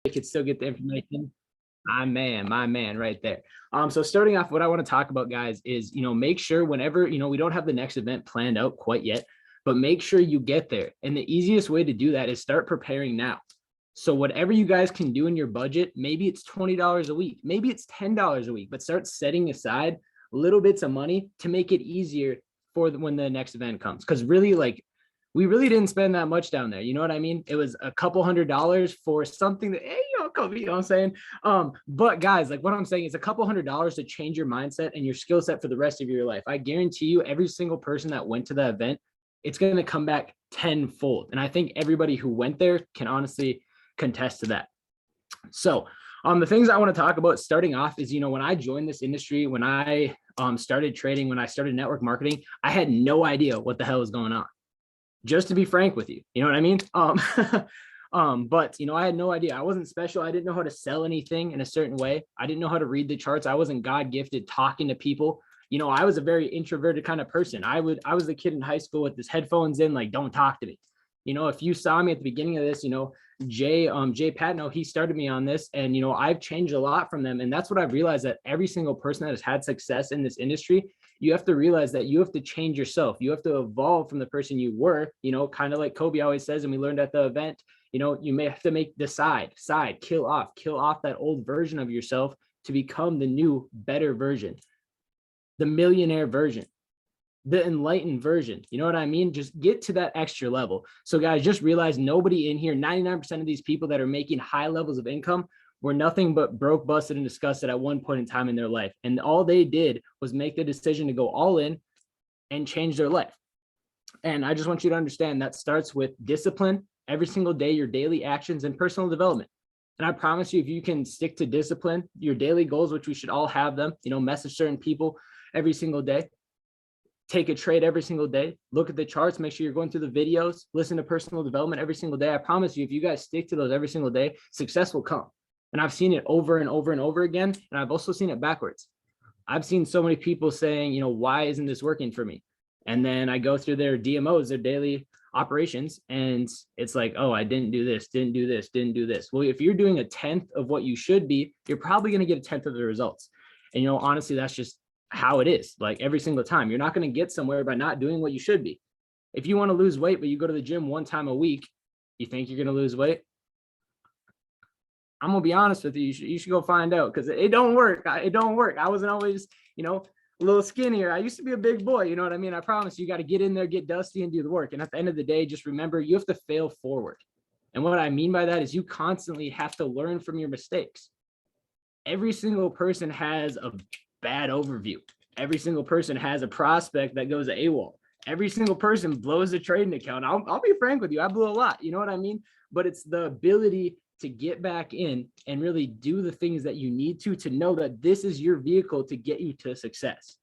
could still get the information. My man right there. So starting off, what I want to talk about, guys, is, make sure whenever, we don't have the next event planned out quite yet, but make sure you get there. And the easiest way to do that is start preparing now. So whatever you guys can do in your budget, maybe it's $20 a week, maybe it's $10 a week, but start setting aside little bits of money to make it easier for when the next event comes. Because really, like, we really didn't spend that much down there. You know what I mean? It was a couple $100s for something that, hey, Kobe, you know what I'm saying? But guys, like, what I'm saying is a couple $100s to change your mindset and your skill set for the rest of your life. I guarantee you, every single person that went to the event, it's going to come back tenfold. And I think everybody who went there can honestly contest to that. So the things I want to talk about starting off is, when I joined this industry, when I started trading, when I started network marketing, I had no idea what the hell was going on. Just to be frank with you, you know what I mean? But I had no idea. I wasn't special. I didn't know how to sell anything in a certain way. I didn't know how to read the charts. I wasn't God gifted talking to people. I was a very introverted kind of person. I was the kid in high school with his headphones in, like, don't talk to me. If you saw me at the beginning of this, Jay Patno, he started me on this, and I've changed a lot from them. And that's what I've realized, that every single person that has had success in this industry, you have to realize that you have to change yourself. You have to evolve from the person you were, kind of like Kobe always says, and we learned at the event, you may have to kill off that old version of yourself to become the new, better version, the millionaire version, the enlightened version. You know what I mean? Just get to that extra level. So guys, just realize nobody in here, 99% of these people that are making high levels of income, were nothing but broke, busted, and disgusted at one point in time in their life. And all they did was make the decision to go all in and change their life. And I just want you to understand that starts with discipline every single day, your daily actions, and personal development. And I promise you, if you can stick to discipline, your daily goals, which we should all have them, message certain people every single day, take a trade every single day, look at the charts, make sure you're going through the videos, listen to personal development every single day. I promise you, if you guys stick to those every single day, success will come. And I've seen it over and over and over again. And I've also seen it backwards. I've seen so many people saying, why isn't this working for me? And then I go through their DMOs, their daily operations, and it's like, oh, I didn't do this, didn't do this, didn't do this. Well, if you're doing 1/10 of what you should be, you're probably going to get 1/10 of the results. And, honestly, that's just how it is. Like, every single time, you're not going to get somewhere by not doing what you should be. If you want to lose weight, but you go to the gym 1 time a week, you think you're going to lose weight? I'm going to be honest with you. You should go find out, because it don't work. It don't work. I wasn't always, a little skinnier. I used to be a big boy. You know what I mean? I promise you got to get in there, get dusty, and do the work. And at the end of the day, just remember, you have to fail forward. And what I mean by that is you constantly have to learn from your mistakes. Every single person has a bad overview. Every single person has a prospect that goes AWOL. Every single person blows a trading account. I'll be frank with you. I blew a lot. You know what I mean? But it's the ability to get back in and really do the things that you need to know that this is your vehicle to get you to success.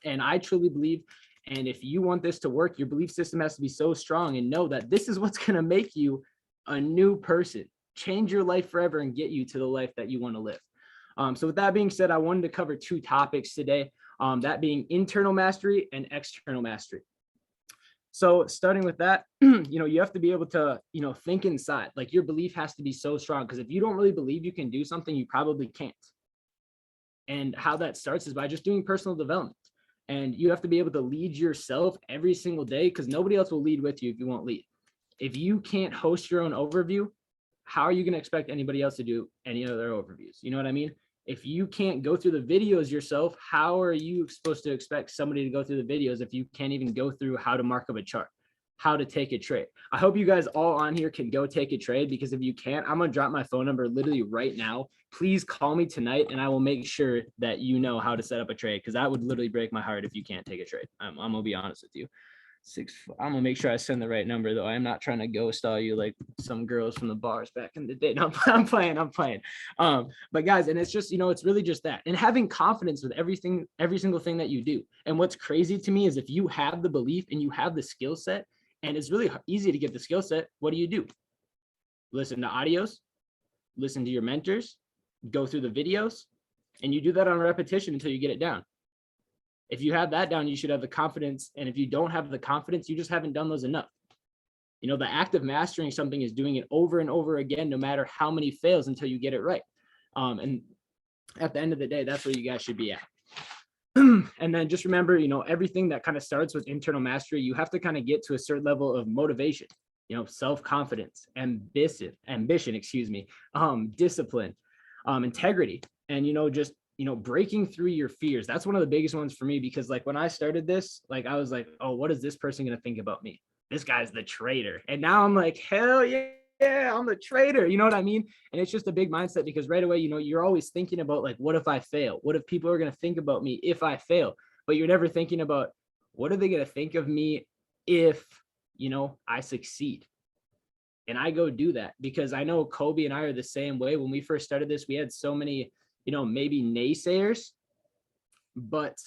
And I truly believe, and if you want this to work, your belief system has to be so strong, and know that this is what's going to make you a new person, change your life forever, and get you to the life that you want to live. So with that being said, I wanted to cover 2 topics today, that being internal mastery and external mastery. So starting with that, you have to be able to, think inside. Like, your belief has to be so strong, because if you don't really believe you can do something, you probably can't. And how that starts is by just doing personal development. And you have to be able to lead yourself every single day, because nobody else will lead with you if you won't lead. If you can't host your own overview, how are you going to expect anybody else to do any other overviews? You know what I mean? If you can't go through the videos yourself, how are you supposed to expect somebody to go through the videos if you can't even go through how to mark up a chart, how to take a trade? I hope you guys all on here can go take a trade, because if you can't, I'm going to drop my phone number literally right now. Please call me tonight, and I will make sure that you know how to set up a trade, because that would literally break my heart if you can't take a trade. I'm going to be honest with you. I'm gonna make sure I send the right number, though. I'm not trying to ghost all you like some girls from the bars back in the day. No, I'm playing. But guys, and it's just, it's really just that, and having confidence with every single thing that you do. And what's crazy to me is, if you have the belief and you have the skill set, and it's really easy to get the skill set, what do? Listen to audios, listen to your mentors, go through the videos, and you do that on repetition until you get it down. If you have that down, you should have the confidence. And if you don't have the confidence, you just haven't done those enough. You know, the act of mastering something is doing it over and over again, no matter how many fails, until you get it right. And at the end of the day, that's where you guys should be at. And then just remember, you know, everything that kind of starts with internal mastery, you have to kind of get to a certain level of motivation, you know, self-confidence, ambition, discipline, integrity, and, you know, just, you know, breaking through your fears. That's one of the biggest ones for me, because like when I started this, like I was like, oh, what is this person going to think about me? This guy's the traitor. And now I'm like, hell yeah. Yeah, I'm the traitor. You know what I mean? And it's just a big mindset, because right away, you know, you're always thinking about like, what if I fail? What if people are going to think about me if I fail? But you're never thinking about, what are they going to think of me if, you know, I succeed? And I go do that, because I know Kolbe and I are the same way. When we first started this, we had so many, you know, maybe naysayers, but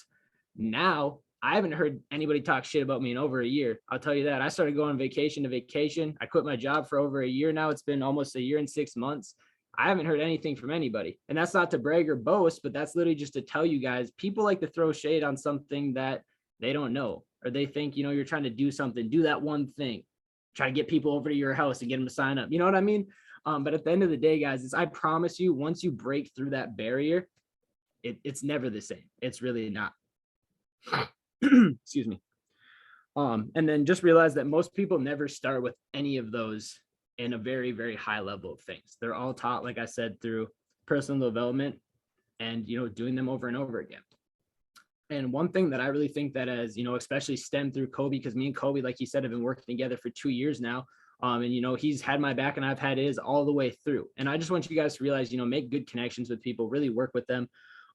now I haven't heard anybody talk shit about me in over a year. I'll tell you that. I started going vacation to vacation. I quit my job for over a year now. It's been almost a year and 6 months. I haven't heard anything from anybody. And that's not to brag or boast, but that's literally just to tell you guys, people like to throw shade on something that they don't know, or they think, you know, you're trying to do something, do that one thing, try to get people over to your house and get them to sign up. You know what I mean? But at the end of the day, guys, I promise you, once you break through that barrier, it's never the same. It's really not. Excuse me. And then just realize that most people never start with any of those in a very, very high level of things. They're all taught, like I said, through personal development and, you know, doing them over and over again. And one thing that I really think that has, you know, especially stemmed through Kolbe, because me and Kolbe, like he said, have been working together for 2 years now. And, you know, he's had my back and I've had his all the way through. And I just want you guys to realize, you know, make good connections with people, really work with them.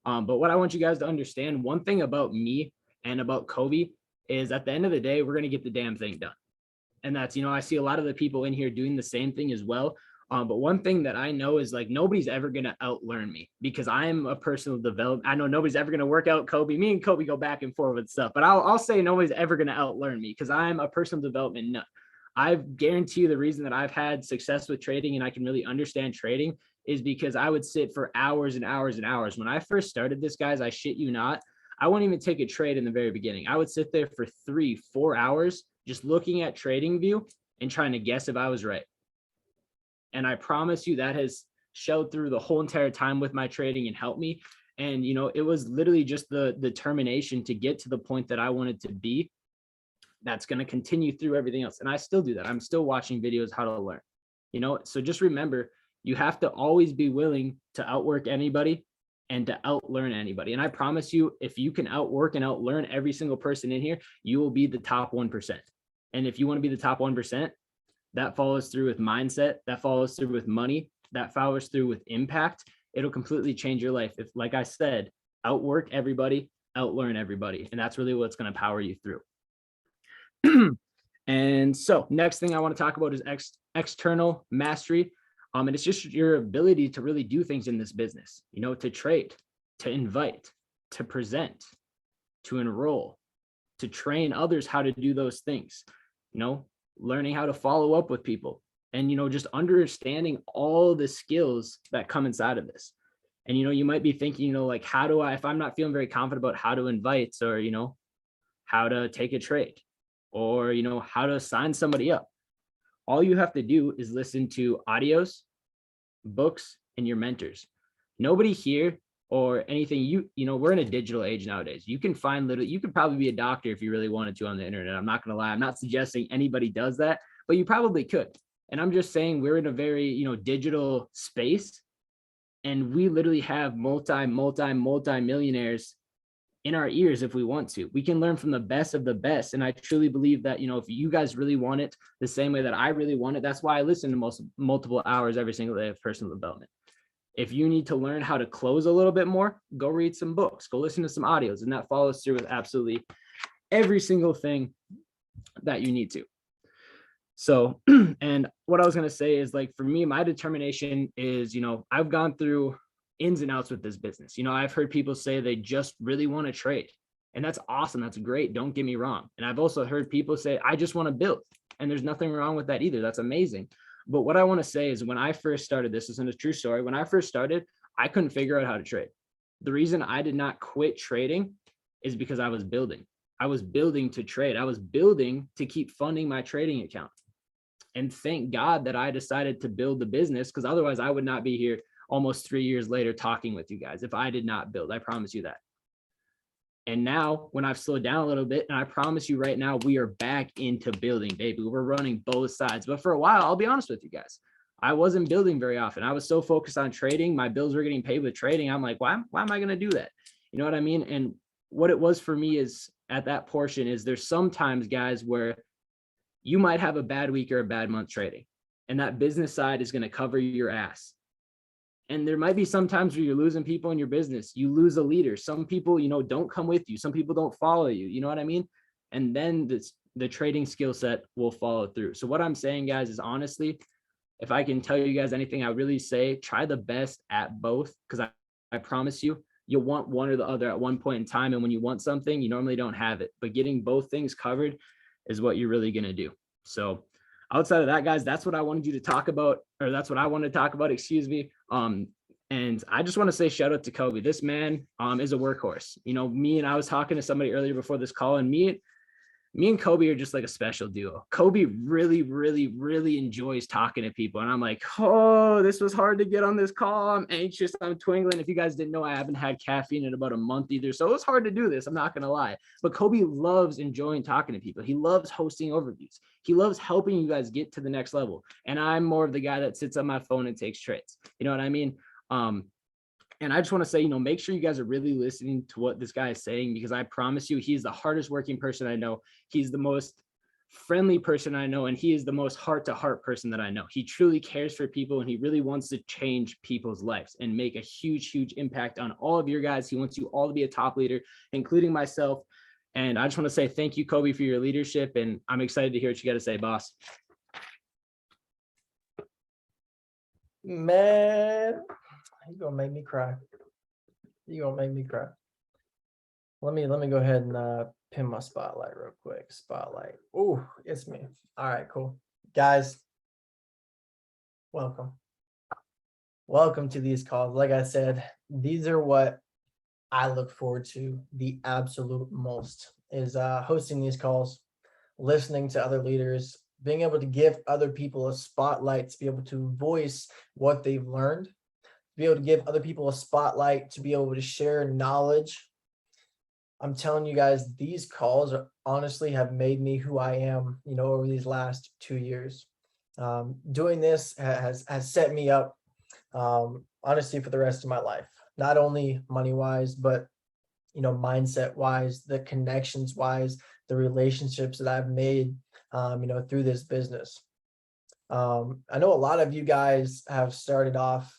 But what I want you guys to understand, one thing about me and about Kolbe is, at the end of the day, we're going to get the damn thing done. And that's, you know, I see a lot of the people in here doing the same thing as well. But one thing that I know is, like, nobody's ever going to outlearn me, because I'm a personal development. I know nobody's ever going to work out Kolbe. Me and Kolbe go back and forth with stuff, but I'll say nobody's ever going to outlearn me, because I'm a personal development nut. I guarantee you the reason that I've had success with trading and I can really understand trading is because I would sit for hours and hours and hours. When I first started this, guys, I shit you not, I wouldn't even take a trade in the very beginning. I would sit there for 3-4 hours just looking at TradingView and trying to guess if I was right. And I promise you that has showed through the whole entire time with my trading and helped me. And, you know, it was literally just the determination to get to the point that I wanted to be that's going to continue through everything else. And I still do that. I'm still watching videos how to learn, you know. So just remember, you have to always be willing to outwork anybody and to outlearn anybody. And I promise you, if you can outwork and outlearn every single person in here, you will be the top 1%. And if you want to be the top 1%, that follows through with mindset, that follows through with money, that follows through with impact. It'll completely change your life. If, like I said, outwork everybody, outlearn everybody. And that's really what's going to power you through. And so next thing I want to talk about is external mastery. And it's just your ability to really do things in this business, you know, to trade, to invite, to present, to enroll, to train others how to do those things, you know, learning how to follow up with people, and, you know, just understanding all the skills that come inside of this. And, you know, you might be thinking, you know, like, how do I, if I'm not feeling very confident about how to invite, or, you know, how to take a trade, or, you know, how to sign somebody up, all you have to do is listen to audios, books, and your mentors. Nobody here or anything, you know, we're in a digital age nowadays. You can find you could probably be a doctor if you really wanted to on the internet. I'm not going to lie. I'm not suggesting anybody does that, but you probably could. And I'm just saying, we're in a very, you know, digital space, and we literally have multi-millionaires in our ears if we want to. We can learn from the best of the best. And I truly believe that, you know, if you guys really want it the same way that I really want it, that's why I listen to multiple hours every single day of personal development. If you need to learn how to close a little bit more, go read some books, go listen to some audios, and that follows through with absolutely every single thing that you need to. So, and what I was going to say is, like, for me, my determination is, you know, I've gone through ins and outs with this business. You know, I've heard people say they just really want to trade, and that's awesome. That's great. Don't get me wrong. And I've also heard people say, I just want to build, and there's nothing wrong with that either. That's amazing. But what I want to say is, when I first started, this isn't a true story. When I first started, I couldn't figure out how to trade. The reason I did not quit trading is because I was building. I was building to trade. I was building to keep funding my trading account. And thank God that I decided to build the business, because otherwise I would not be here almost 3 years later talking with you guys if I did not build. I promise you that. And now when I've slowed down a little bit, and I promise you right now, we are back into building, baby. We're running both sides. But for a while, I'll be honest with you guys, I wasn't building very often. I was so focused on trading. My bills were getting paid with trading. I'm like, why am I going to do that? You know what I mean? And what it was for me is at that portion is there's sometimes, guys, where you might have a bad week or a bad month trading, and that business side is going to cover your ass. And there might be some times where you're losing people in your business. You lose a leader. Some people, don't come with you. Some people don't follow you. You know what I mean? And then the trading skill set will follow through. So what I'm saying, guys, is honestly, if I can tell you guys anything, I really say try the best at both, because I promise you, you'll want one or the other at one point in time. And when you want something, you normally don't have it. But getting both things covered is what you're really going to do. So outside of that, guys, that's what I wanted you to talk about, or that's what I wanted to talk about, excuse me. And I just want to say shout out to Kolbe. This man is a workhorse. I was talking to somebody earlier before this call, and me and Kolbe are just like a special duo. Kolbe really, really, really enjoys talking to people. And I'm like, oh, this was hard to get on this call. I'm anxious. I'm twingling. If you guys didn't know, I haven't had caffeine in about a month either. So it was hard to do this. I'm not going to lie. But Kolbe loves enjoying talking to people. He loves hosting overviews. He loves helping you guys get to the next level. And I'm more of the guy that sits on my phone and takes trades. You know what I mean? And I just want to say, make sure you guys are really listening to what this guy is saying, because I promise you, he's the hardest working person I know. He's the most friendly person I know, and he is the most heart-to-heart person that I know. He truly cares for people, and he really wants to change people's lives and make a huge, huge impact on all of your guys. He wants you all to be a top leader, including myself. And I just want to say thank you, Kolbe, for your leadership, and I'm excited to hear what you got to say, boss. Man, you're gonna make me cry. Let me go ahead and pin my spotlight real quick. Spotlight. Oh, it's me. All right, cool. Guys, welcome to these calls. Like I said, these are what I look forward to the absolute most, is hosting these calls, listening to other leaders, being able to give other people a spotlight to be able to voice what they've learned, be able to give other people a spotlight to be able to share knowledge. I'm telling you guys, these calls honestly have made me who I am, over these last 2 years. Doing this has set me up, honestly, for the rest of my life, not only money wise, but, mindset wise, the connections wise, the relationships that I've made, through this business. I know a lot of you guys have started off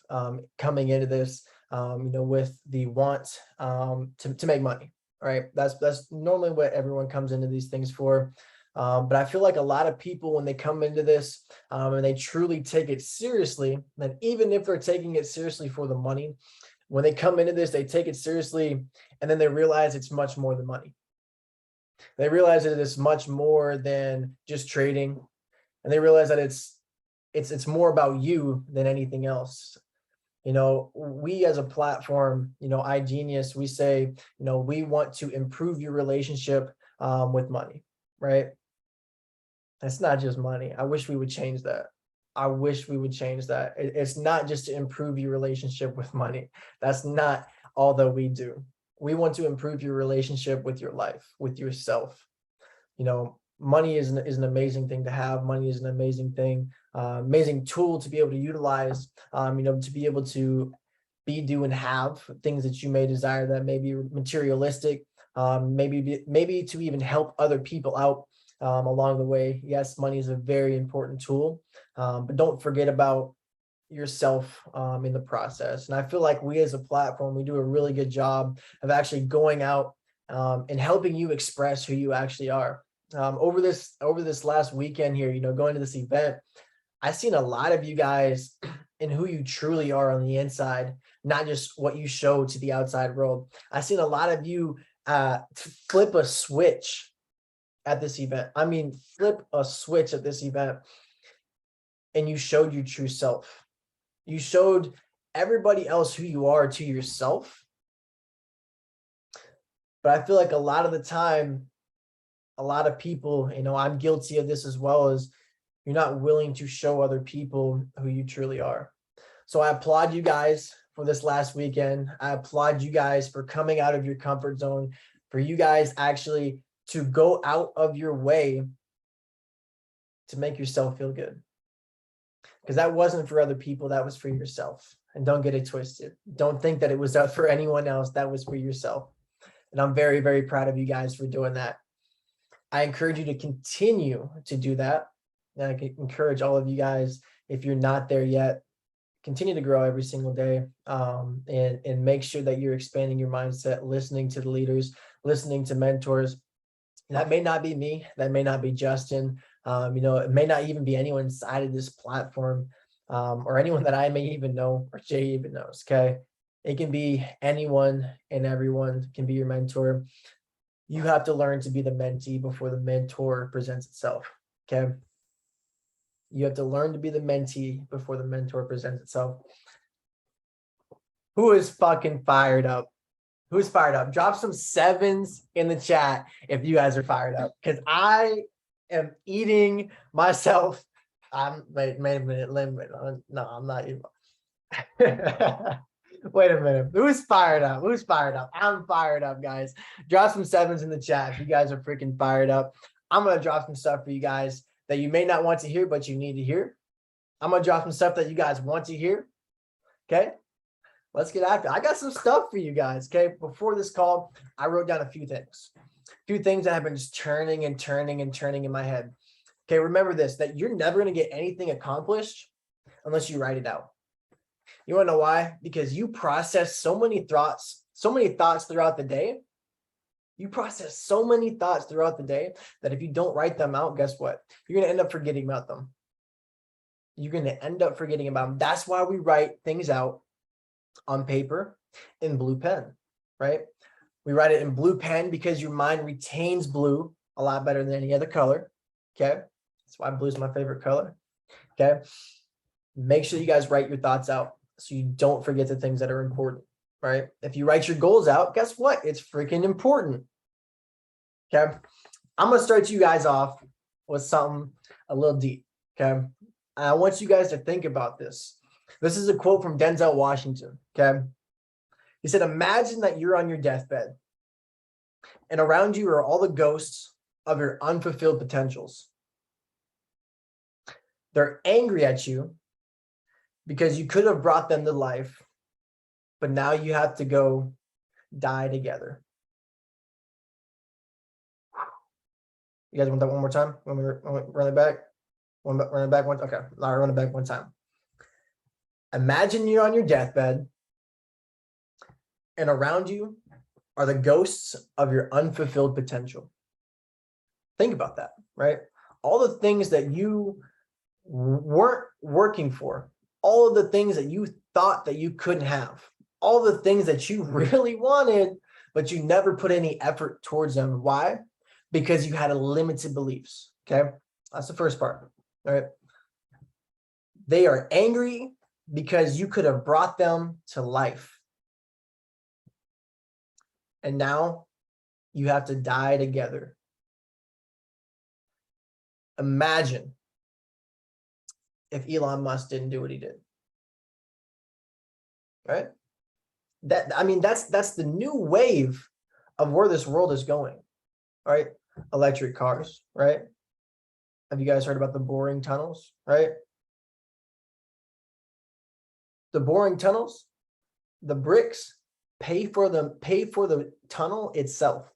coming into this, with the want to make money, right? That's normally what everyone comes into these things for. But I feel like a lot of people, when they come into this and they truly take it seriously, then even if they're taking it seriously for the money, when they come into this, they take it seriously, and then they realize it's much more than money. They realize that it's much more than just trading, and they realize that it's more about you than anything else. We as a platform, iGenius, we say, we want to improve your relationship with money, right? That's not just money. I wish we would change that. It's not just to improve your relationship with money. That's not all that we do. We want to improve your relationship with your life, with yourself. Money is an amazing thing to have. Money is an amazing thing, amazing tool to be able to utilize, to be able to do and have things that you may desire that may be materialistic, maybe to even help other people out along the way. Yes, money is a very important tool, but don't forget about yourself in the process. And I feel like we as a platform, we do a really good job of actually going out and helping you express who you actually are. Over this last weekend here, going to this event, I've seen a lot of you guys and who you truly are on the inside, not just what you show to the outside world. I've seen a lot of you flip a switch at this event. I mean, flip a switch at this event, and you showed your true self. You showed everybody else who you are to yourself. But I feel like a lot of the time, a lot of people, I'm guilty of this as well, is You're not willing to show other people who you truly are. So I applaud you guys for this last weekend. I applaud you guys for coming out of your comfort zone, for you guys actually to go out of your way to make yourself feel good. Because that wasn't for other people, that was for yourself. And don't get it twisted. Don't think that it was for anyone else, that was for yourself. And I'm very, very proud of you guys for doing that. I encourage you to continue to do that. And I can encourage all of you guys, if you're not there yet, continue to grow every single day, and make sure that you're expanding your mindset, listening to the leaders, listening to mentors. That may not be me, that may not be Justin, it may not even be anyone inside of this platform, or anyone that I may even know or Jay even knows. Okay, it can be anyone and everyone can be your mentor. You have to learn to be the mentee before the mentor presents itself. Okay, you have to learn to be the mentee before the mentor presents itself. Who is fucking fired up? Who's fired up? Drop some sevens in the chat if you guys are fired up, because I am eating myself. Wait a minute. No, I'm not even. Wait a minute. Who's fired up? Who's fired up? I'm fired up, guys. Drop some sevens in the chat if you guys are freaking fired up. I'm going to drop some stuff for you guys that you may not want to hear, but you need to hear. I'm going to drop some stuff that you guys want to hear. Okay. Let's get after it. I got some stuff for you guys. Okay. Before this call, I wrote down a few things that have been just turning and turning and turning in my head. Okay. Remember this, that you're never going to get anything accomplished unless you write it out. You want to know why? Because you process so many thoughts throughout the day. You process so many thoughts throughout the day that if you don't write them out, guess what? You're going to end up forgetting about them. You're going to end up forgetting about them. That's why we write things out on paper in blue pen, right? We write it in blue pen because your mind retains blue a lot better than any other color. Okay. That's why blue is my favorite color. Okay. Make sure you guys write your thoughts out so you don't forget the things that are important, right? If you write your goals out, guess what? It's freaking important. Okay. I'm going to start you guys off with something a little deep. Okay. I want you guys to think about this. This is a quote from Denzel Washington. Okay. He said, imagine that you're on your deathbed and around you are all the ghosts of your unfulfilled potentials. They're angry at you because you could have brought them to life, but now you have to go die together. You guys want that one more time? Want me to run it back? Run it back once? Okay, I'll run it back one time. Imagine you're on your deathbed and around you are the ghosts of your unfulfilled potential. Think about that, right? All the things that you weren't working for, all of the things that you thought that you couldn't have, all the things that you really wanted, but you never put any effort towards them. Why? Because you had a limited beliefs. Okay. That's the first part. All right. They are angry because you could have brought them to life. And now you have to die together. Imagine if Elon Musk didn't do what he did. Right? That's the new wave of where this world is going. Right? Electric cars, right? Have you guys heard about the boring tunnels, right? The boring tunnels, the bricks pay for the tunnel itself.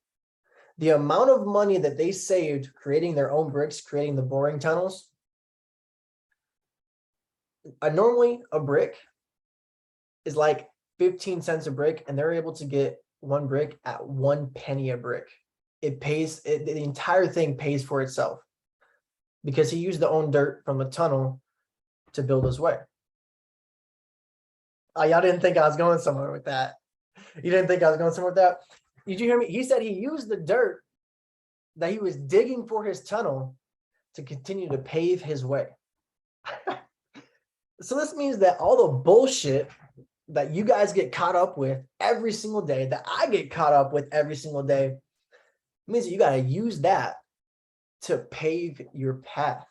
The amount of money that they saved creating their own bricks, creating the boring tunnels. Normally a brick is like 15 cents a brick, and they're able to get one brick at 1 penny a brick. The entire thing pays for itself because he used the own dirt from a tunnel to build his way. Oh, y'all didn't think I was going somewhere with that. You didn't think I was going somewhere with that? Did you hear me? He said he used the dirt that he was digging for his tunnel to continue to pave his way. So this means that all the bullshit that you guys get caught up with every single day, that I get caught up with every single day, means that you got to use that to pave your path.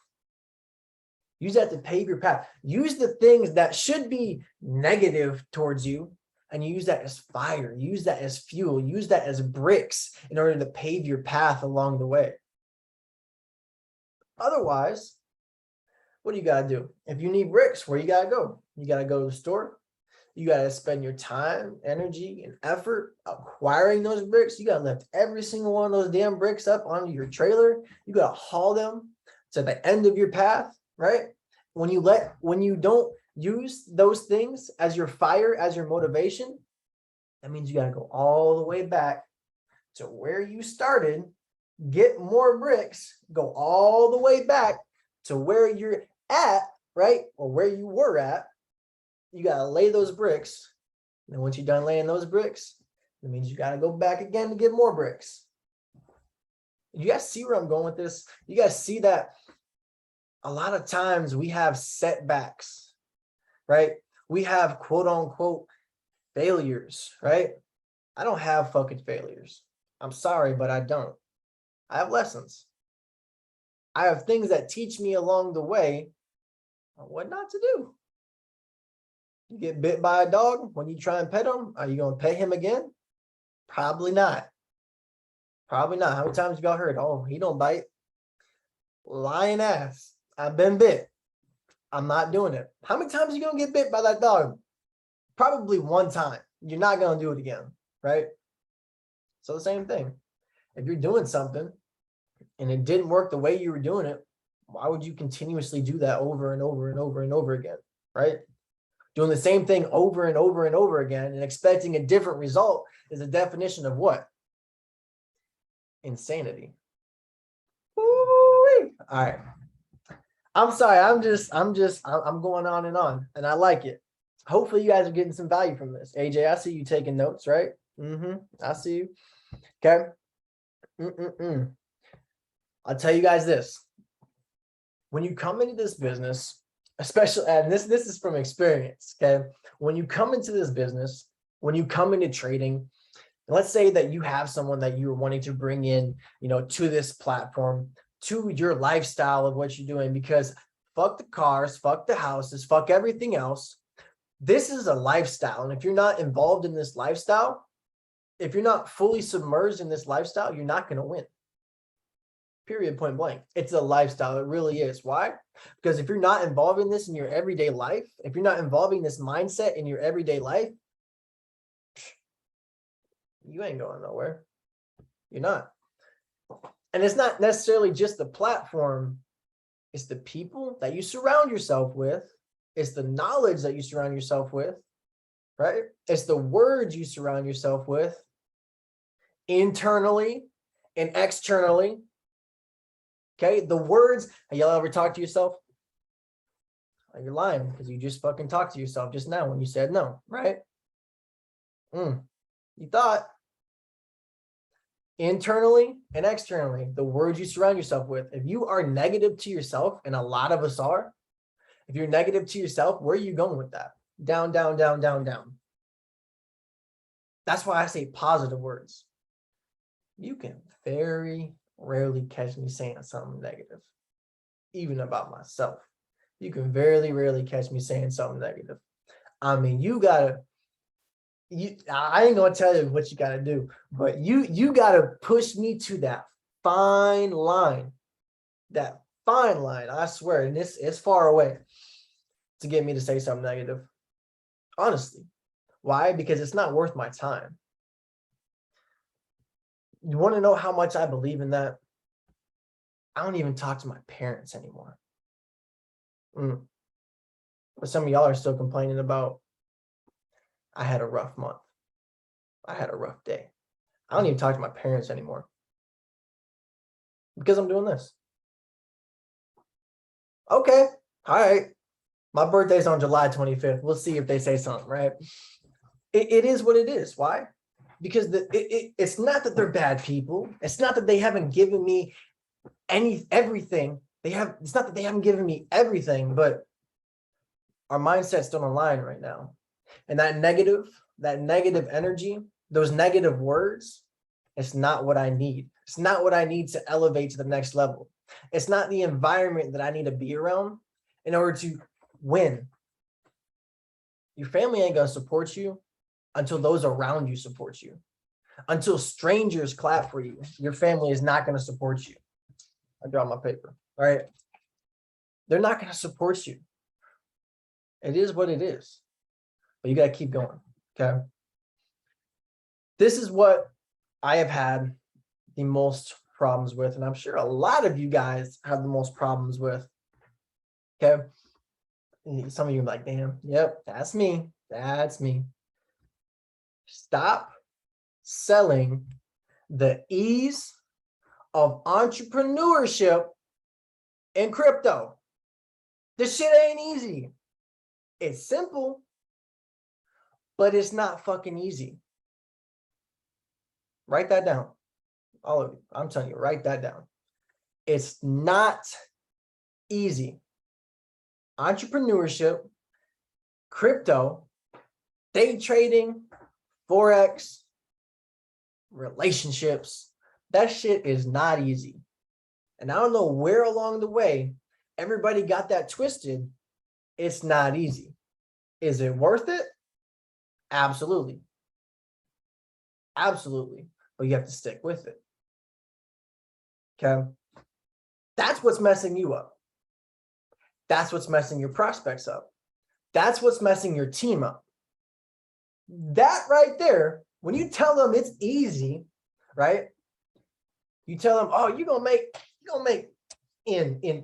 Use that to pave your path. Use the things that should be negative towards you, and use that as fire. Use that as fuel. Use that as bricks in order to pave your path along the way. Otherwise, what do you got to do? If you need bricks, where you got to go? You got to go to the store. You got to spend your time, energy, and effort acquiring those bricks. You got to lift every single one of those damn bricks up onto your trailer. You got to haul them to the end of your path, right? When you don't use those things as your fire, as your motivation, that means you got to go all the way back to where you started, get more bricks, go all the way back to where you're at, right? Or where you were at. You got to lay those bricks. And once you're done laying those bricks, that means you got to go back again to get more bricks. You guys see where I'm going with this? You guys see that a lot of times we have setbacks, right? We have quote unquote failures, right? I don't have fucking failures. I'm sorry, but I don't. I have lessons. I have things that teach me along the way on what not to do. You get bit by a dog when you try and pet him. Are you going to pet him again? Probably not. Probably not. How many times have y'all heard, oh, he don't bite? Lying ass. I've been bit. I'm not doing it. How many times are you going to get bit by that dog? Probably one time. You're not going to do it again, right? So the same thing. If you're doing something and it didn't work the way you were doing it, why would you continuously do that over and over and over and over again, right? Doing the same thing over and over and over again and expecting a different result is a definition of what? Insanity. Woo-wee. All right. I'm sorry. I'm going on, and I like it. Hopefully you guys are getting some value from this. AJ, I see you taking notes, right? I see you. Okay. I'll tell you guys this. When you come into this business, especially, and this is from experience, okay? When you come into this business, when you come into trading, let's say that you have someone that you're wanting to bring in, to this platform, to your lifestyle of what you're doing, because fuck the cars, fuck the houses, fuck everything else. This is a lifestyle. And if you're not involved in this lifestyle, if you're not fully submerged in this lifestyle, you're not going to win. Period, point blank. It's a lifestyle. It really is. Why? Because if you're not involving this in your everyday life, if you're not involving this mindset in your everyday life, you ain't going nowhere. You're not. And it's not necessarily just the platform. It's the people that you surround yourself with. It's the knowledge that you surround yourself with, right? It's the words you surround yourself with internally and externally. Okay, the words, have y'all ever talked to yourself? You're lying because you just fucking talked to yourself just now when you said no, right? You thought. Internally and externally, the words you surround yourself with. If you are negative to yourself, and a lot of us are, if you're negative to yourself, where are you going with that? Down, down, down, down, down. That's why I say positive words. You can very rarely catch me saying something negative, even about myself. You can very rarely catch me saying something negative. I mean, I ain't gonna tell you what you gotta do, but you gotta push me to that fine line, I swear, and it's far away to get me to say something negative. Honestly. Why? Because it's not worth my time. You want to know how much I believe in that? I don't even talk to my parents anymore. But some of y'all are still complaining about, I had a rough month. I had a rough day. I don't even talk to my parents anymore because I'm doing this. Okay. All right. My birthday's on July 25th. We'll see if they say something, right? It is what it is. Why? Because it's not that they're bad people. It's not that they haven't given me everything. It's not that they haven't given me everything, but our mindset's still online right now. And that negative energy, those negative words, it's not what I need. It's not what I need to elevate to the next level. It's not the environment that I need to be around. in order to win. Your family ain't gonna support you until those around you support you. Until strangers clap for you, your family is not gonna support you. I dropped my paper. All right. They're not gonna support you. It is what it is. But you gotta keep going. Okay. This is what I have had the most problems with, and I'm sure a lot of you guys have the most problems with. Okay. And some of you are like, damn, yep, that's me. That's me. Stop selling the ease of entrepreneurship in crypto. This shit ain't easy. It's simple, but it's not fucking easy. Write that down. All of you, I'm telling you, write that down. It's not easy. Entrepreneurship, crypto, day trading, Forex, relationships, that shit is not easy. And I don't know where along the way everybody got that twisted. It's not easy. Is it worth it? Absolutely. Absolutely. But you have to stick with it. Okay. That's what's messing you up. That's what's messing your prospects up. That's what's messing your team up. That right there, when you tell them it's easy, right? You tell them, oh, you're gonna make in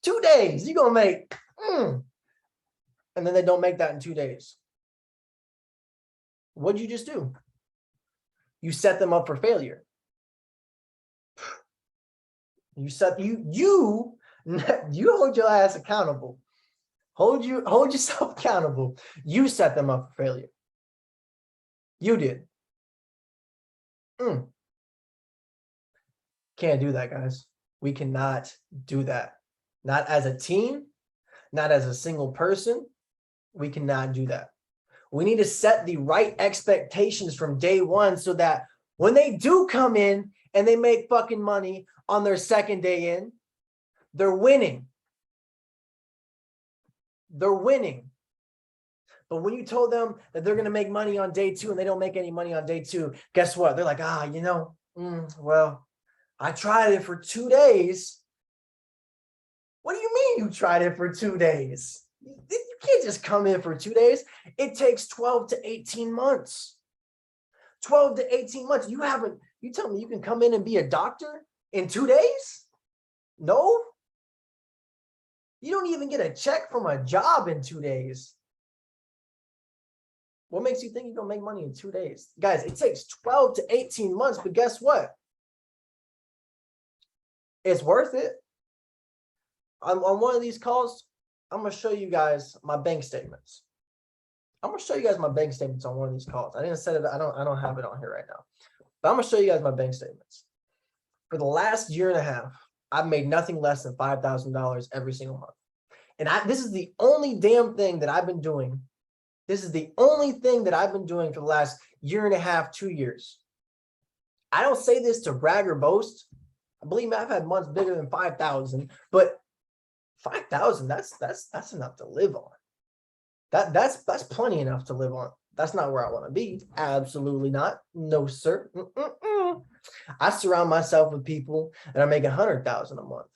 2 days, you're gonna make, and then they don't make that in 2 days. What'd you just do? You set them up for failure. You hold your ass accountable. Hold yourself accountable. You set them up for failure. You did. Can't do that, guys. We cannot do that. Not as a team, not as a single person. We cannot do that. We need to set the right expectations from day one so that when they do come in and they make fucking money on their second day in, they're winning. They're winning. But when you told them that they're going to make money on day 2 and they don't make any money on day 2, guess what? They're like, well, I tried it for 2 days. What do you mean you tried it for 2 days? You can't just come in for 2 days. It takes 12 to 18 months. 12 to 18 months. You tell me you can come in and be a doctor in 2 days? No. You don't even get a check from a job in 2 days. What makes you think you're going to make money in 2 days? Guys, it takes 12 to 18 months, but guess what? It's worth it. On one of these calls, I'm going to show you guys my bank statements. I'm going to show you guys my bank statements on one of these calls. I didn't set it. I don't have it on here right now. But I'm going to show you guys my bank statements. For the last year and a half, I've made nothing less than $5,000 every single month. And this is the only damn thing that I've been doing. This is the only thing that I've been doing for the last year and a half, 2 years. I don't say this to brag or boast. Believe me, I've had months bigger than 5,000, but 5,000, that's enough to live on. That's plenty enough to live on. That's not where I want to be. Absolutely not. No, sir. I surround myself with people that are making 100,000 a month.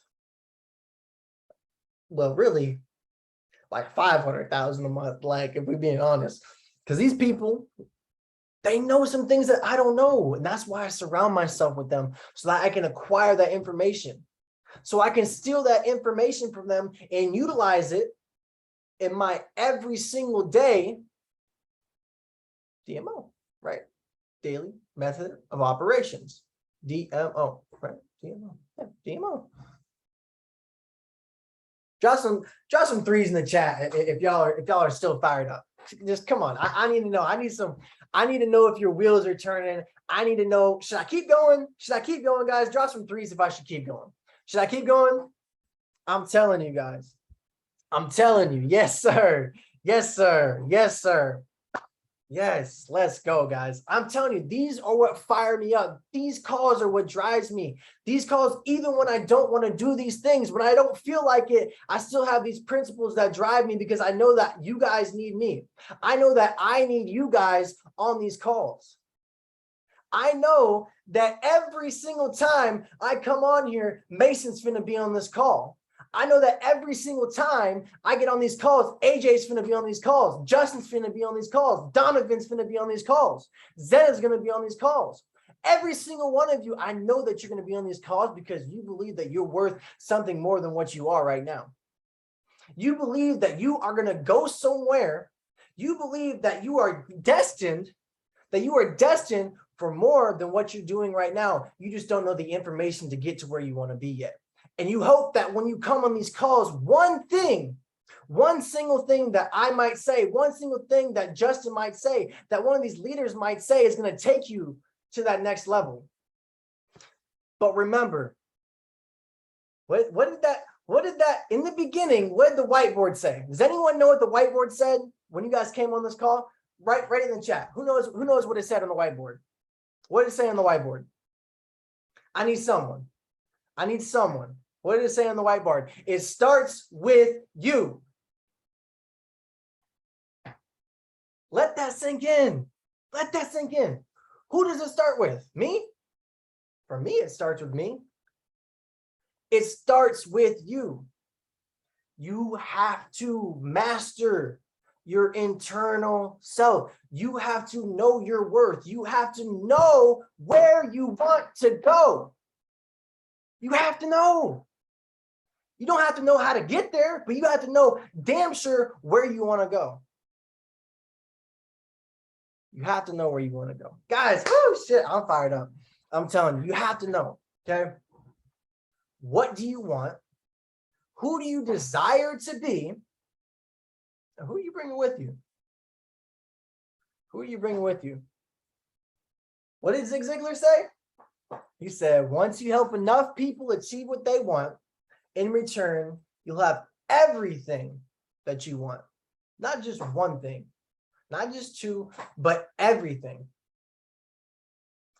Well, really, like 500,000 a month. Like, if we're being honest, because these people, they know some things that I don't know, and that's why I surround myself with them so that I can acquire that information, so I can steal that information from them and utilize it in my every single day DMO, right? Daily method of operations, DMO, right? DMO, yeah, DMO. Drop some threes in the chat if y'all are still fired up. Just come on. I need to know. I need to know if your wheels are turning. I need to know, should I keep going? Should I keep going, guys? Drop some threes if I should keep going. Should I keep going? I'm telling you guys. I'm telling you. Yes, sir. Yes, sir. Yes, sir. Yes, let's go, guys. I'm telling you, these are what fire me up. These calls are what drives me. These calls, even when I don't want to do these things, when I don't feel like it, I still have these principles that drive me because I know that you guys need me. I know that I need you guys on these calls. I know that every single time I come on here, Mason's finna be on this call. I know that every single time I get on these calls, AJ's finna be on these calls. Justin's finna be on these calls. Donovan's finna be on these calls. Zena's gonna be on these calls. Every single one of you, I know that you're gonna be on these calls because you believe that you're worth something more than what you are right now. You believe that you are gonna go somewhere. You believe that you are destined for more than what you're doing right now. You just don't know the information to get to where you want to be yet. And you hope that when you come on these calls, one single thing that I might say, one single thing that Justin might say, that one of these leaders might say is going to take you to that next level. But remember, what did that in the beginning, what did the whiteboard say? Does anyone know what the whiteboard said when you guys came on this call? Right in the chat. Who knows what it said on the whiteboard? What did it say on the whiteboard? I need someone. What did it say on the whiteboard? It starts with you. Let that sink in. Who does it start with? Me? For me, it starts with me. It starts with you. You have to master your internal self. You have to know your worth. You have to know where you want to go. You have to know. You don't have to know how to get there, but you have to know damn sure where you want to go. You have to know where you want to go. Guys, oh shit, I'm fired up. I'm telling you, you have to know, okay? What do you want? Who do you desire to be? And who are you bringing with you? What did Zig Ziglar say? He said, once you help enough people achieve what they want, in return, you'll have everything that you want. Not just one thing, not just two, but everything.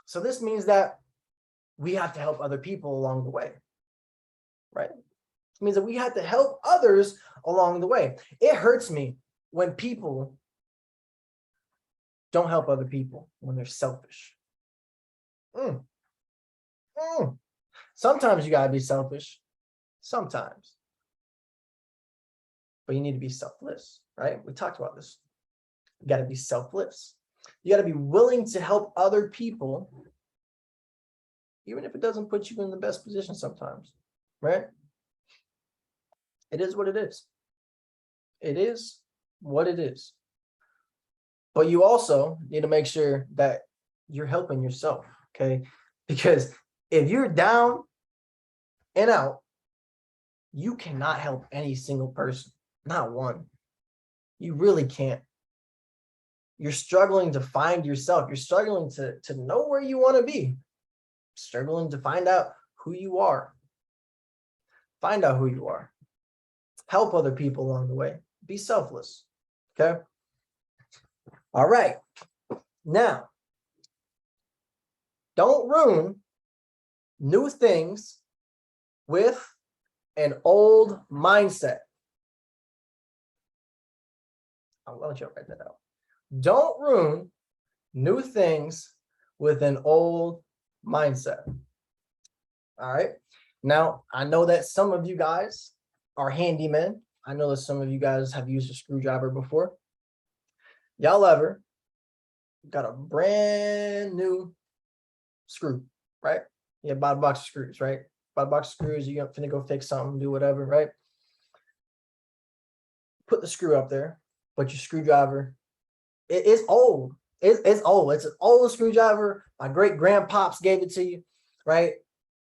So this means that we have to help other people along the way, right? It means that we have to help others along the way. It hurts me when people don't help other people, when they're selfish. Sometimes you gotta be selfish. Sometimes. But you need to be selfless, right? We talked about this. You gotta be selfless. You gotta be willing to help other people, even if it doesn't put you in the best position sometimes, right? It is what it is. It is what it is. But you also need to make sure that you're helping yourself, okay? Because if you're down and out, you cannot help any single person, not one. You really can't. You're struggling to find yourself. You're struggling to know where you want to be. Struggling to find out who you are. Find out who you are. Help other people along the way. Be selfless, okay? All right. Now, don't ruin new things with an old mindset. I'll let you write that out. Don't ruin new things with an old mindset. All right. Now, I know that some of you guys are handymen. I know that some of you guys have used a screwdriver before. Y'all ever got a brand new screw, right? You bought a box of screws, right? Bought a box of screws, you're finna go fix something, do whatever, right? Put the screw up there, but your screwdriver, it's old. It's old. It's an old screwdriver. My great grandpops gave it to you, right?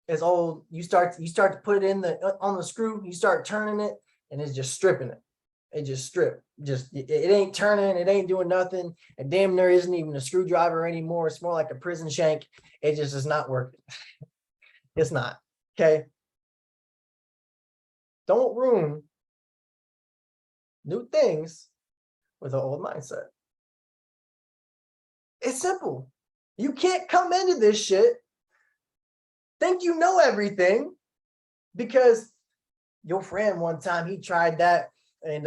It's old. You start to put it in on the screw, you start turning it, and it's just stripping it. It just stripped. It ain't turning, it ain't doing nothing. And damn near isn't even a screwdriver anymore. It's more like a prison shank. It just is not working. It's not. Okay. Don't ruin new things with an old mindset. It's simple. You can't come into this shit, think you know everything, because your friend one time, he tried that and,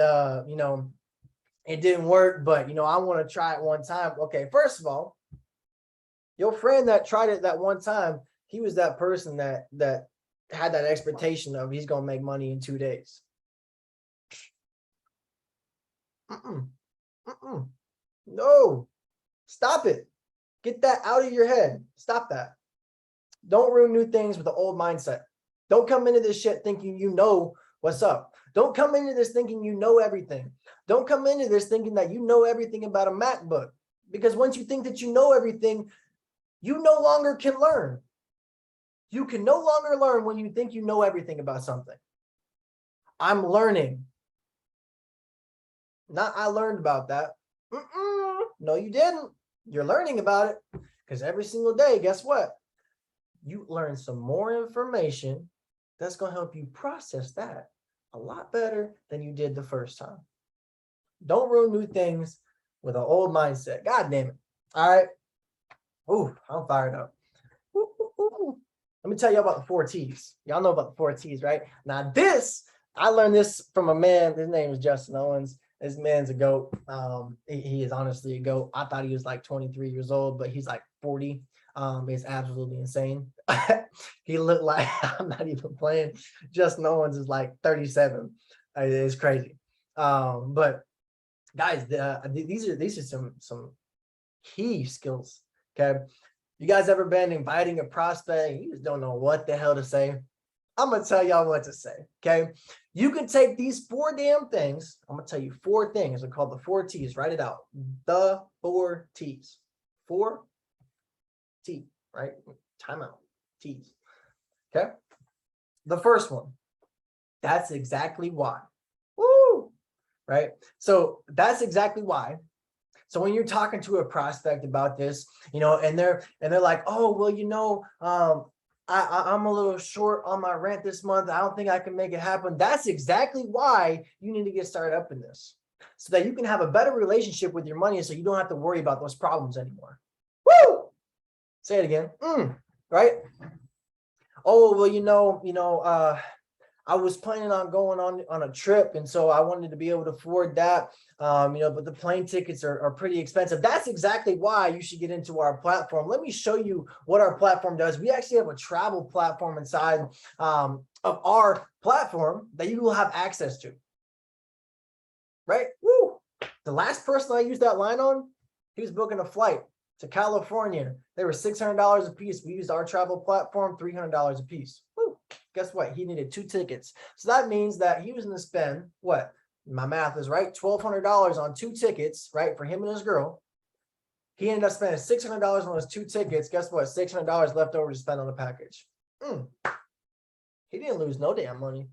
it didn't work, but, I want to try it one time. Okay, first of all, your friend that tried it that one time, he was that person that had that expectation of he's going to make money in 2 days. No, stop it. Get that out of your head. Stop that. Don't ruin new things with the old mindset. Don't come into this shit thinking you know what's up. Don't come into this thinking you know everything. Don't come into this thinking that you know everything about a MacBook. Because once you think that you know everything, you no longer can learn. You can no longer learn when you think you know everything about something. I'm learning. Not I learned about that. No, you didn't. You're learning about it because every single day, guess what? You learn some more information that's going to help you process that a lot better than you did the first time. Don't ruin new things with an old mindset. God damn it. All right. Ooh, I'm fired up. Let me tell you about the 4 T's. Y'all know about the 4 T's, right? Now I learned this from a man. His name is Justin Owens. This man's a GOAT. He is honestly a GOAT. I thought he was like 23 years old, but he's like 40. It's absolutely insane. He looked like, I'm not even playing. Justin Owens is like 37. It's crazy. But guys, these are some key skills. Okay. You guys ever been inviting a prospect? You just don't know what the hell to say. I'm going to tell y'all what to say. Okay. You can take these 4 damn things. I'm going to tell you 4 things. They're called the 4 T's. Write it out. The 4 T's. 4 T, right? Time out. T's. Okay. The first one. That's exactly why. Woo! Right. So that's exactly why. So when you're talking to a prospect about this, and they're like, oh, well, I'm a little short on my rent this month. I don't think I can make it happen. That's exactly why you need to get started up in this, so that you can have a better relationship with your money, so you don't have to worry about those problems anymore. Woo! Say it again. Right? Oh, well, I was planning on going on a trip, and so I wanted to be able to afford that. But the plane tickets are pretty expensive. That's exactly why you should get into our platform. Let me show you what our platform does. We actually have a travel platform inside of our platform that you will have access to. Right? Woo! The last person I used that line on, he was booking a flight to California. They were $600 a piece. We used our travel platform, $300 a piece. Woo! Guess what? He needed 2 tickets. So that means that he was going to spend what? My math is right. $1,200 on 2 tickets, right? For him and his girl. He ended up spending $600 on those 2 tickets. Guess what? $600 left over to spend on the package. He didn't lose no damn money.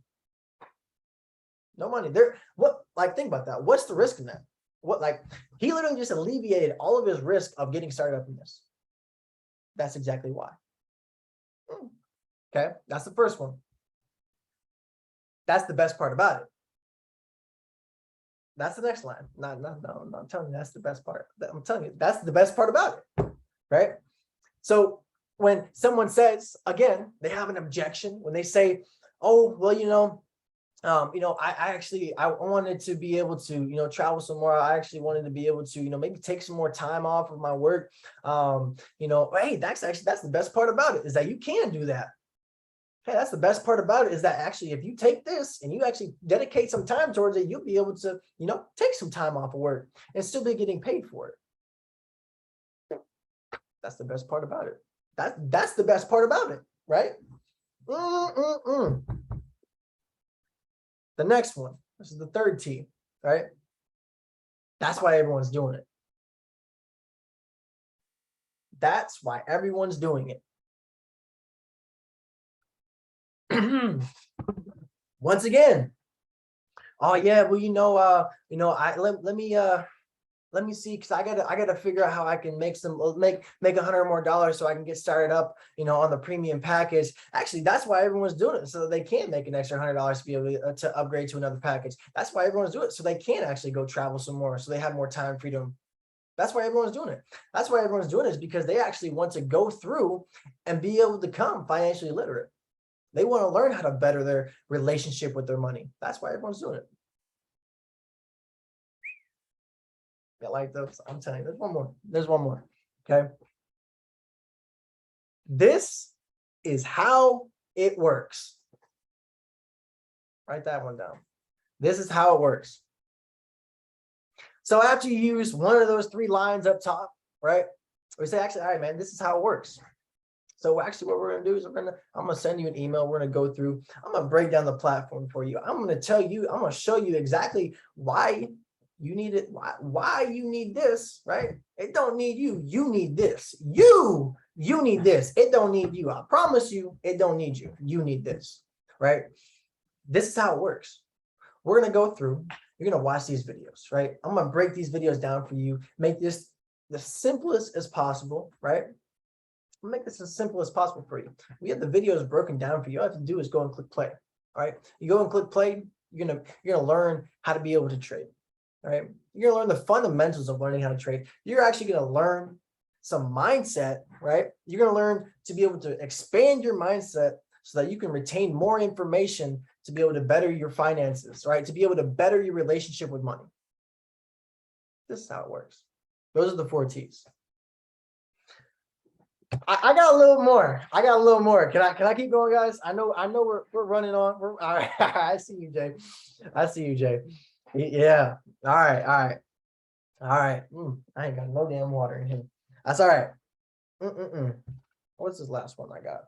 No money there. Think about that. What's the risk in that? He literally just alleviated all of his risk of getting started up in this. That's exactly why. Okay, that's the first one. That's the best part about it. That's the next line. No, I'm telling you that's the best part. I'm telling you that's the best part about it, right? So when someone says, again, they have an objection, when they say, oh, well, I wanted to be able to, travel some more. I actually wanted to be able to, maybe take some more time off of my work. Hey, that's the best part about it, is that you can do that. Hey, that's the best part about it, is that actually, if you take this and you actually dedicate some time towards it, you'll be able to, take some time off of work and still be getting paid for it. That's the best part about it. That's the best part about it, right? The next one, this is the 3rd T, right? That's why everyone's doing it. That's why everyone's doing it. Once again, oh yeah, well, let me see, because I gotta figure out how I can make $100 more so I can get started up, on the premium package. Actually, that's why everyone's doing it, so that they can make an extra $100 to be able to upgrade to another package. That's why everyone's doing it, so they can actually go travel some more, so they have more time freedom. That's why everyone's doing it. That's why everyone's doing it, is because they actually want to go through and be able to become financially literate. They want to learn how to better their relationship with their money. That's why everyone's doing it. I like those. I'm telling you, there's one more. There's one more. Okay. This is how it works. Write that one down. This is how it works. So after you use one of those 3 lines up top, right? We say, actually, all right, man, this is how it works. So actually what we're going to do is I'm going to send you an email. We're going to go through, I'm going to break down the platform for you. I'm going to tell you, I'm going to show you exactly why you need it, why you need this, right? It don't need you. You need this. You need this. It don't need you. I promise you, it don't need you. You need this, right? This is how it works. We're going to go through, you're going to watch these videos, right? I'm going to break these videos down for you, make this the simplest as possible, right? Make this as simple as possible for you. We have the videos broken down for you. All you have to do is go and click play. All right. You go and click play, you're gonna learn how to be able to trade. All right. You're gonna learn the fundamentals of learning how to trade. You're actually gonna learn some mindset, right? You're gonna learn to be able to expand your mindset so that you can retain more information to be able to better your finances, right? To be able to better your relationship with money. This is how it works. Those are the 4 T's. I got a little more. I got a little more. Can I keep going, guys? I know we're running on. All right. I see you, Jay. I see you, Jay. Yeah. All right. I ain't got no damn water in here. That's all right. What's this last one I got?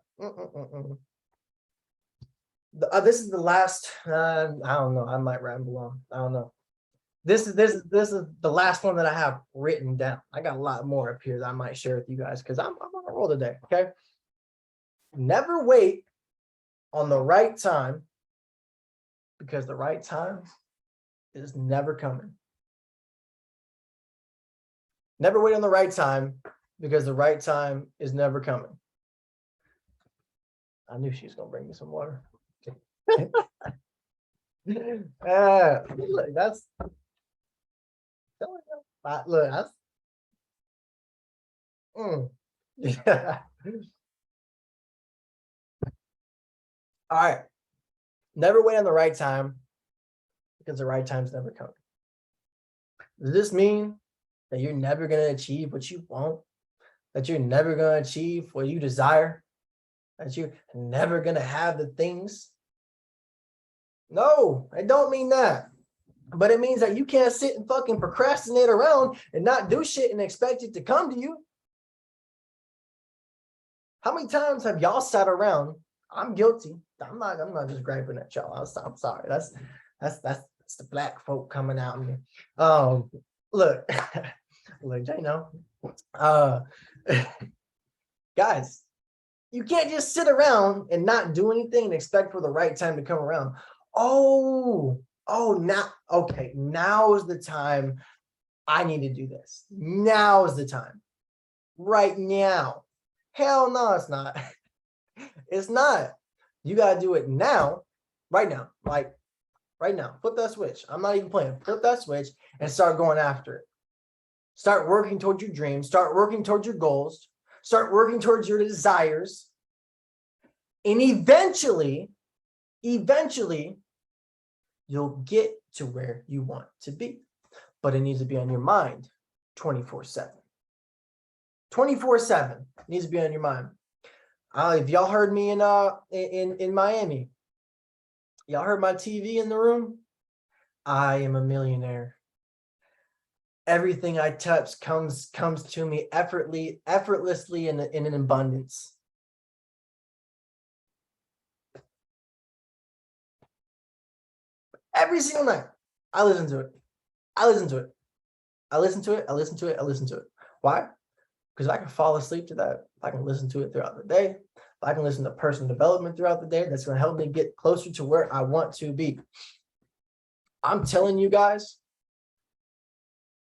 This is the last. I don't know. I might ramble on. I don't know. This is the last one that I have written down. I got a lot more up here that I might share with you guys because I'm on a roll today. Okay. Never wait on the right time, because the right time is never coming. Never wait on the right time, because the right time is never coming. I knew she was gonna bring me some water. Look, that's. Look, that's yeah. All right. Never wait on the right time, because the right time's never coming. Does this mean that you're never going to achieve what you want? That you're never going to achieve what you desire? That you're never going to have the things? No, I don't mean that. But it means that you can't sit and fucking procrastinate around and not do shit and expect it to come to you. How many times have y'all sat around? I'm guilty. I'm not just griping at y'all. I'm sorry. That's the black folk coming out in me. Look, Jay, no. Guys, you can't just sit around and not do anything and expect for the right time to come around. Now is the time I need to do this. Now is the time. Right now. Hell no, it's not. It's not. You got to do it now, right now. Like right now. Flip that switch. I'm not even playing. Flip that switch and start going after it. Start working towards your dreams. Start working towards your goals. Start working towards your desires. And eventually, you'll get to where you want to be. But it needs to be on your mind 24/7. 24/7 needs to be on your mind. If y'all heard me in Miami, y'all heard my TV in the room. I am a millionaire. Everything I touch comes to me effortlessly in an abundance. Every single night, I listen to it. Why? Because I can fall asleep to that. I can listen to it throughout the day. I can listen to personal development throughout the day. That's going to help me get closer to where I want to be. I'm telling you guys,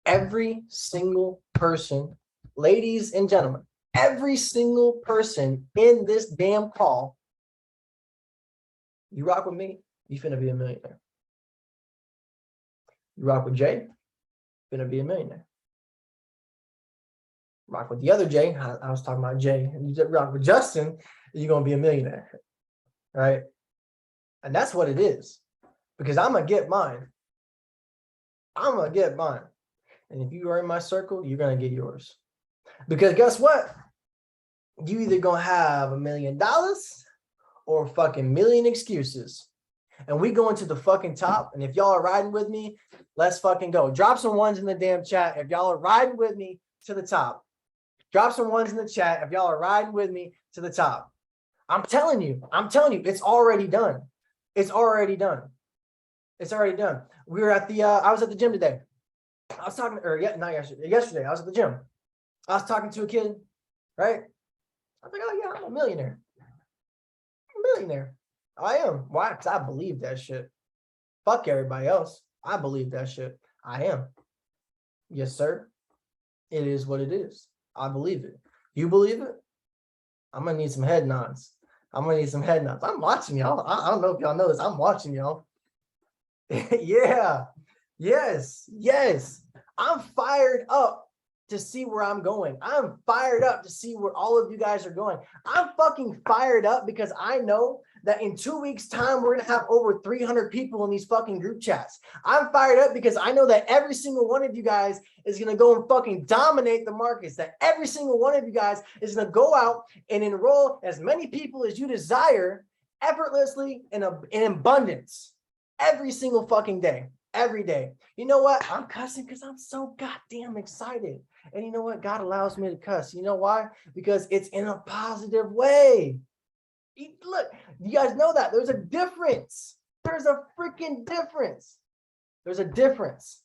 every single person, ladies and gentlemen, every single person in this damn call, you rock with me, you finna be a millionaire. You rock with Jay, finna be a millionaire. Rock with the other Jay. I was talking about Jay. And you rock with Justin, you're going to be a millionaire. Right? And that's what it is. Because I'm going to get mine. I'm going to get mine. And if you are in my circle, you're going to get yours. Because guess what? You either going to have $1 million or a fucking million excuses. And we going to the fucking top. And if y'all are riding with me, let's fucking go. Drop some ones in the damn chat if y'all are riding with me to the top. Drop some ones in the chat if y'all are riding with me to the top. I'm telling you, it's already done. It's already done. It's already done. We were at the, I was at the gym today. I was talking, or yeah, not yesterday. Yesterday, I was at the gym. I was talking to a kid, right? I was like, oh yeah, I'm a millionaire. I'm a millionaire. I am. Why? Because I believe that shit. Fuck everybody else. I believe that shit. I am. Yes, sir. It is what it is. I believe it. You believe it? I'm gonna need some head nods. I'm gonna need some head nods. I'm watching y'all. I don't know if y'all know this. I'm watching y'all. Yeah. Yes. Yes. I'm fired up to see where I'm going. I'm fired up to see where all of you guys are going. I'm fucking fired up because I know that in 2 weeks' time, we're going to have over 300 people in these fucking group chats. I'm fired up because I know that every single one of you guys is going to go and fucking dominate the markets, that every single one of you guys is going to go out and enroll as many people as you desire effortlessly in abundance every single fucking day. Every day. You know what? I'm cussing because I'm so goddamn excited. And you know what? God allows me to cuss. You know why? Because it's in a positive way. Look, you guys know that. There's a difference. There's a freaking difference. There's a difference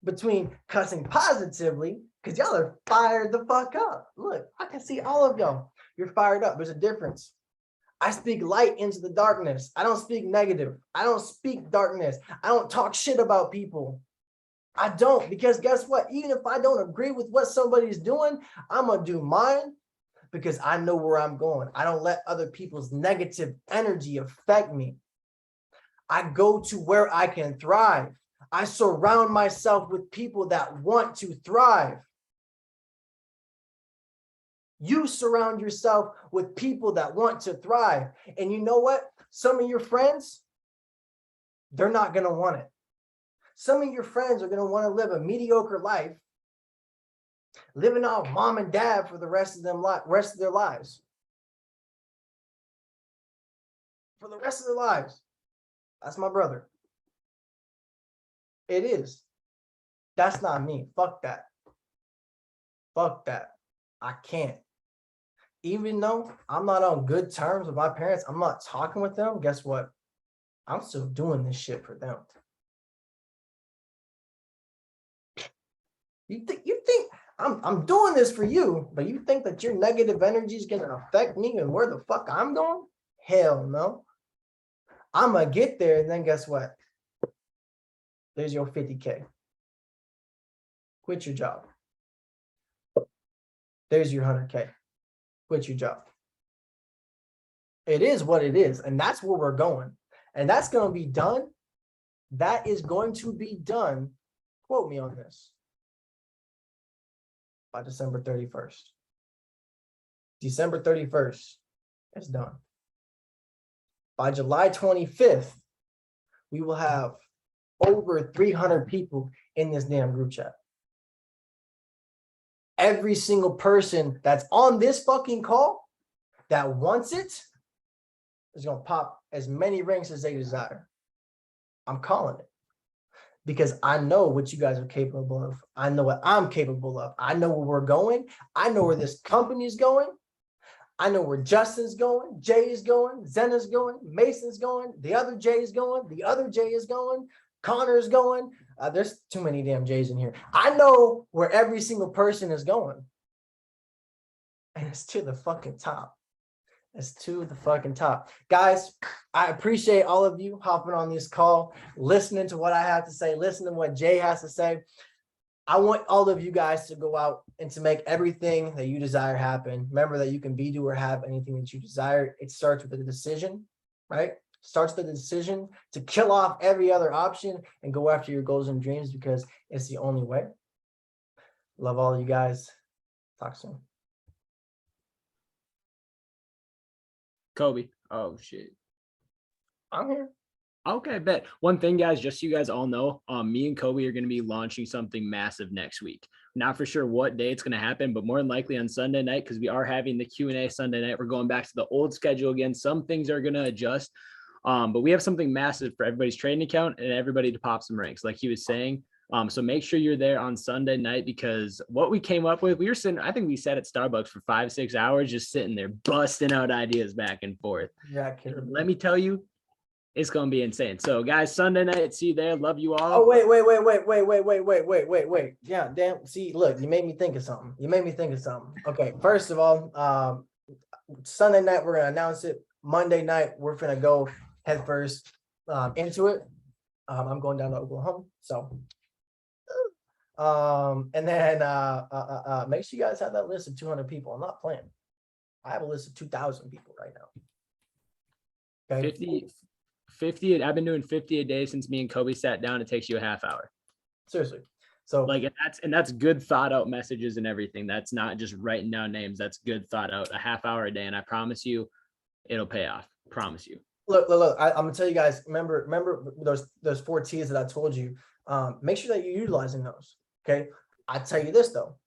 between cussing positively, because y'all are fired the fuck up. Look, I can see all of y'all. You're fired up. There's a difference. I speak light into the darkness. I don't speak negative. I don't speak darkness. I don't talk shit about people. I don't, because guess what? Even if I don't agree with what somebody's doing, I'm going to do mine because I know where I'm going. I don't let other people's negative energy affect me. I go to where I can thrive. I surround myself with people that want to thrive. You surround yourself with people that want to thrive. And you know what? Some of your friends, they're not going to want it. Some of your friends are going to want to live a mediocre life, living off mom and dad for the rest of their lives. For the rest of their lives. That's my brother. It is. That's not me. Fuck that. Fuck that. I can't. Even though I'm not on good terms with my parents, I'm not talking with them, guess what? I'm still doing this shit for them. You think I'm doing this for you, but you think that your negative energy is gonna affect me and where the fuck I'm going? Hell no. I'm gonna get there, and then guess what? There's your 50K. Quit your job. There's your 100K. Quit your job. It is what it is, and that's where we're going. And that's going to be done. That is going to be done, quote me on this, by December 31st. December 31st, it's done. By July 25th, we will have over 300 people in this damn group chat. Every single person that's on this fucking call that wants it is going to pop as many ranks as they desire. I'm calling it because I know what you guys are capable of. I know what I'm capable of. I know where we're going. I know where this company is going. I know where Justin's going, Jay is going, Zena's going, Mason's going, the other Jay is going, the other Jay is going, Connor's going. There's too many damn J's in here. I know where every single person is going. And it's to the fucking top. It's to the fucking top. Guys, I appreciate all of you hopping on this call, listening to what I have to say, listening to what Jay has to say. I want all of you guys to go out and to make everything that you desire happen. Remember that you can be, do, or have anything that you desire. It starts with a decision, right? Starts with a decision to kill off every other option and go after your goals and dreams because it's the only way. Love all of you guys. Talk soon. Kobe. Oh shit. I'm here. Okay, bet. One thing, guys, just so you guys all know, me and Kobe are going to be launching something massive next week. Not for sure what day it's going to happen, but more than likely on Sunday night, because we are having the Q&A Sunday night. We're going back to the old schedule again. Some things are going to adjust, but we have something massive for everybody's trading account and everybody to pop some ranks, like he was saying. So make sure you're there on Sunday night, because what we came up with, we were sitting, I think we sat at Starbucks for 5-6 hours, just sitting there busting out ideas back and forth. Yeah, Let me tell you, it's going to be insane. So guys, Sunday night, see you there. Love you all. Oh, wait. Yeah, damn. See, look, you made me think of something. Okay, first of all, Sunday night, we're going to announce it. Monday night, we're going to go head first into it. I'm going down to Oklahoma. So, and then make sure you guys have that list of 200 people. I'm not playing. I have a list of 2,000 people right now. Okay. 50. I've been doing 50 a day since me and Kobe sat down. It takes you a half hour. Seriously. So like, that's good thought out messages and everything. That's not just writing down names. That's good thought out, a half hour a day. And I promise you, it'll pay off. Promise you. Look, I'm gonna tell you guys, remember those 4 T's that I told you. Make sure that you're utilizing those. Okay. I tell you this though,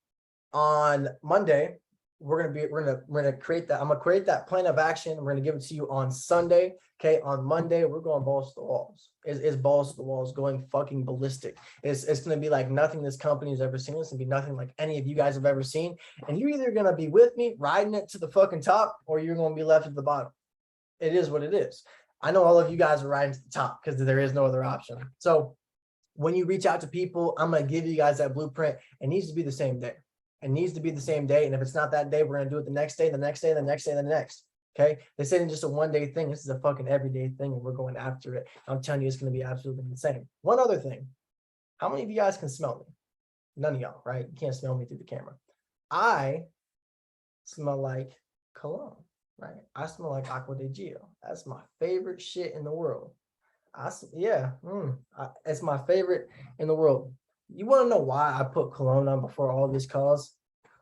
on Monday, we're gonna create that. I'm gonna create that plan of action. We're gonna give it to you on Sunday. Okay, on Monday, we're going balls to the walls. It's balls to the walls, going fucking ballistic. It's gonna be like nothing this company has ever seen. It's gonna be nothing like any of you guys have ever seen. And you're either gonna be with me riding it to the fucking top, or you're gonna be left at the bottom. It is what it is. I know all of you guys are riding to the top because there is no other option. So when you reach out to people, I'm gonna give you guys that blueprint. It needs to be the same day. It needs to be the same day. And if it's not that day, we're gonna do it the next day, the next day, the next day, the next. Okay. This isn't just a one-day thing. This is a fucking everyday thing, and we're going after it. I'm telling you, it's gonna be absolutely insane. One other thing. How many of you guys can smell me? None of y'all, right? You can't smell me through the camera. I smell like cologne, right? I smell like Aqua de Gio. That's my favorite shit in the world. It's my favorite in the world. You want to know why I put cologne on before all these calls?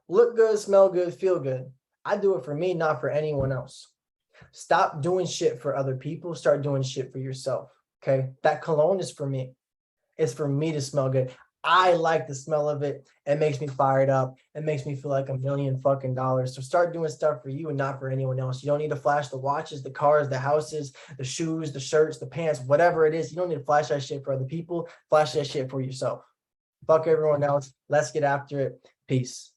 Look good, smell good, feel good. I do it for me, not for anyone else. Stop doing shit for other people. Start doing shit for yourself. Okay. That cologne is for me. It's for me to smell good. I like the smell of it. It makes me fired up. It makes me feel like $1 million fucking dollars. So start doing stuff for you and not for anyone else. You don't need to flash the watches, the cars, the houses, the shoes, the shirts, the pants, whatever it is. You don't need to flash that shit for other people. Flash that shit for yourself. Fuck everyone else. Let's get after it. Peace.